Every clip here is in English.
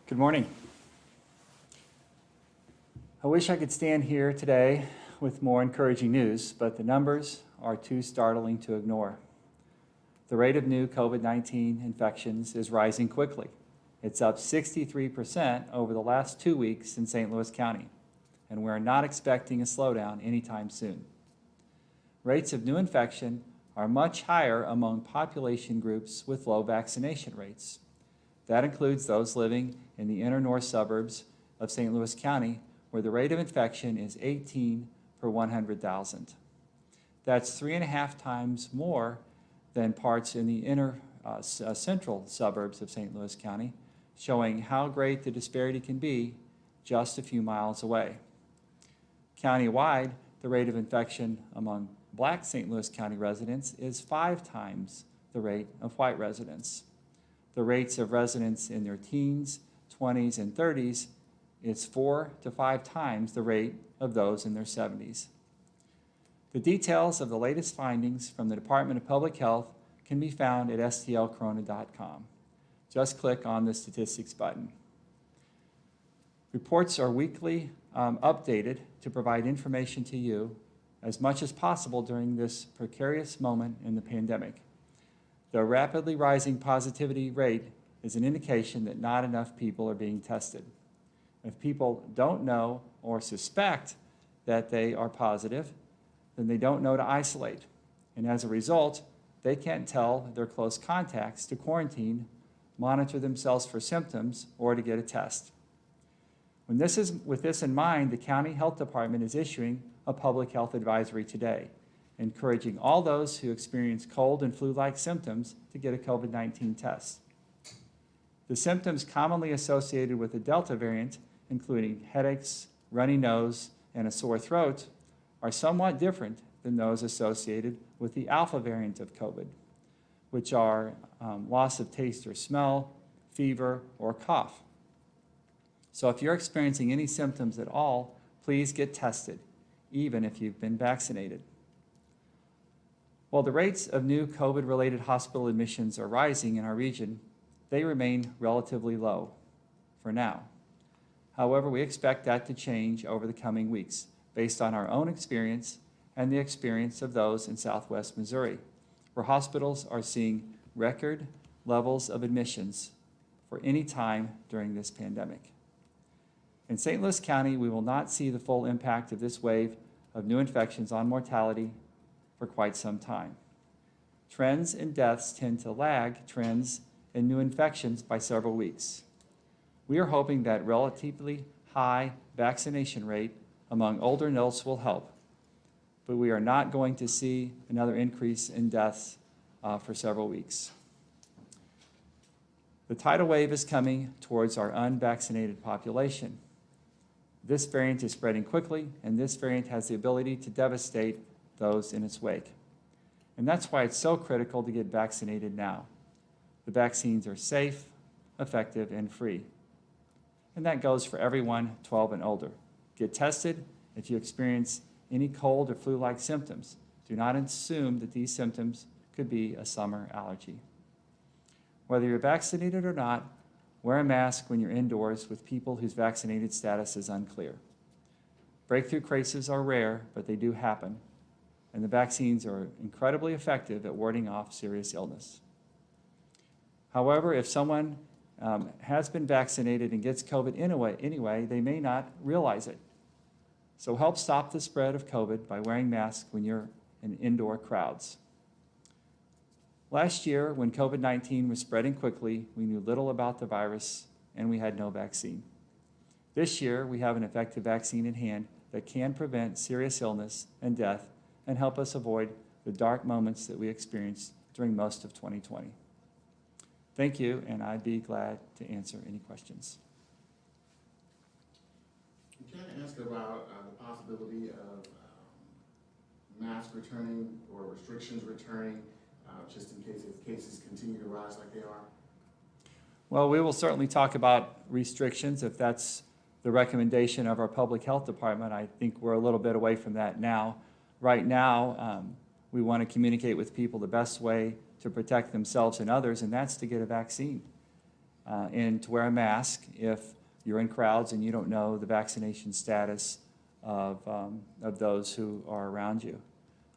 Good morning. I wish I could stand here today with more encouraging news, but the numbers are too startling to ignore. The rate of new COVID-19 infections is rising quickly. It's up 63% over the last 2 weeks in St. Louis County, and we're not expecting a slowdown anytime soon. Rates of new infection are much higher among population groups with low vaccination rates. That includes those living in the inner north suburbs of St. Louis County, where the rate of infection is 18 per 100,000. That's 3.5 times more than parts in the inner central suburbs of St. Louis County, showing how great the disparity can be just a few miles away. Countywide, the rate of infection among Black St. Louis County residents is 5 times the rate of white residents. The rates of residents in their teens, 20s, and 30s is 4 to 5 times the rate of those in their 70s. The details of the latest findings from the Department of Public Health can be found at stlcorona.com. Just click on the statistics button. Reports are weekly updated to provide information to you as much as possible during this precarious moment in the pandemic. The rapidly rising positivity rate is an indication that not enough people are being tested. If people don't know or suspect that they are positive, then they don't know to isolate. And as a result, they can't tell their close contacts to quarantine, monitor themselves for symptoms, or to get a test. With this in mind, the County Health Department is issuing a public health advisory today, encouraging all those who experience cold and flu-like symptoms to get a COVID-19 test. The symptoms commonly associated with the Delta variant, including headaches, runny nose, and a sore throat, are somewhat different than those associated with the Alpha variant of COVID, which are loss of taste or smell, fever, or cough. So if you're experiencing any symptoms at all, please get tested, even if you've been vaccinated. While the rates of new COVID-related hospital admissions are rising in our region, they remain relatively low for now. However, we expect that to change over the coming weeks based on our own experience and the experience of those in Southwest Missouri, where hospitals are seeing record levels of admissions for any time during this pandemic. In St. Louis County, we will not see the full impact of this wave of new infections on mortality for quite some time. Trends in deaths tend to lag trends in new infections by several weeks. We are hoping that relatively high vaccination rate among older adults will help, but we are not going to see another increase in deaths for several weeks. The tidal wave is coming towards our unvaccinated population. This variant is spreading quickly, and this variant has the ability to devastate those in its wake. And that's why it's so critical to get vaccinated now. The vaccines are safe, effective, and free. And that goes for everyone 12 and older. Get tested if you experience any cold or flu-like symptoms. Do not assume that these symptoms could be a summer allergy. Whether you're vaccinated or not, wear a mask when you're indoors with people whose vaccinated status is unclear. Breakthrough cases are rare, but they do happen, and the vaccines are incredibly effective at warding off serious illness. However, if someone has been vaccinated and gets COVID anyway, they may not realize it. So help stop the spread of COVID by wearing masks when you're in indoor crowds. Last year, when COVID-19 was spreading quickly, we knew little about the virus and we had no vaccine. This year, we have an effective vaccine in hand that can prevent serious illness and death and help us avoid the dark moments that we experienced during most of 2020. Thank you, and I'd be glad to answer any questions. I'm trying to ask about the possibility of masks returning or restrictions returning, just in case if cases continue to rise like they are. Well, we will certainly talk about restrictions if that's the recommendation of our public health department. I think we're a little bit away from that now. Right now, we want to communicate with people the best way to protect themselves and others, and that's to get a vaccine. and to wear a mask if you're in crowds and you don't know the vaccination status of those who are around you.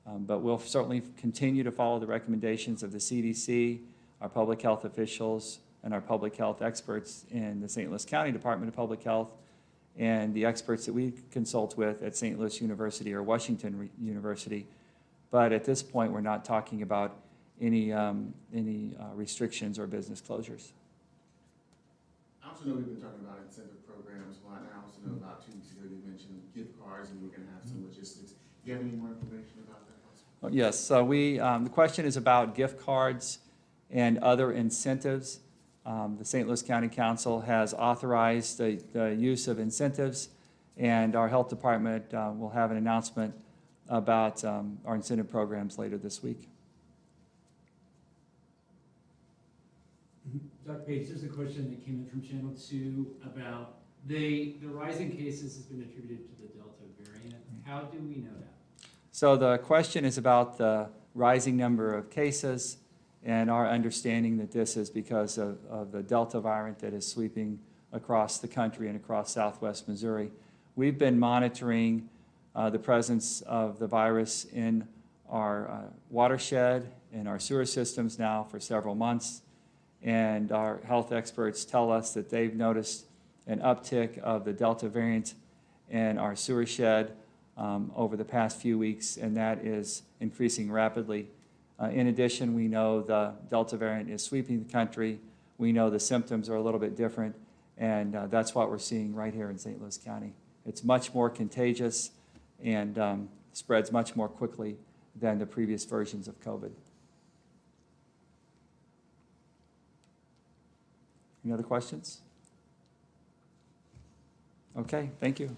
But we'll certainly continue to follow the recommendations of the CDC, our public health officials, and our public health experts in the St. Louis County Department of Public Health, and the experts that we consult with at St. Louis University or Washington University. But at this point, we're not talking about any restrictions or business closures. I also know we've been talking about incentive programs a lot, and I also know about 2 weeks ago you mentioned gift cards and you were going to have some logistics. Do you have any more information about that? Yes, so the question is about gift cards and other incentives. The St. Louis County Council has authorized the use of incentives, and our health department will have an announcement about our incentive programs later this week. Dr. Page, there's a question that came in from Channel 2 about the rising cases has been attributed to the Delta variant. How do we know that? So the question is about the rising number of cases and our understanding that this is because of the Delta variant that is sweeping across the country and across southwest Missouri. We've been monitoring the presence of the virus in our watershed and our sewer systems now for several months, and our health experts tell us that they've noticed an uptick of the Delta variant in our sewer shed over the past few weeks, and that is increasing rapidly. In addition, we know the Delta variant is sweeping the country. We know the symptoms are a little bit different, and that's what we're seeing right here in St. Louis County. It's much more contagious and spreads much more quickly than the previous versions of COVID. Any other questions? Okay, thank you.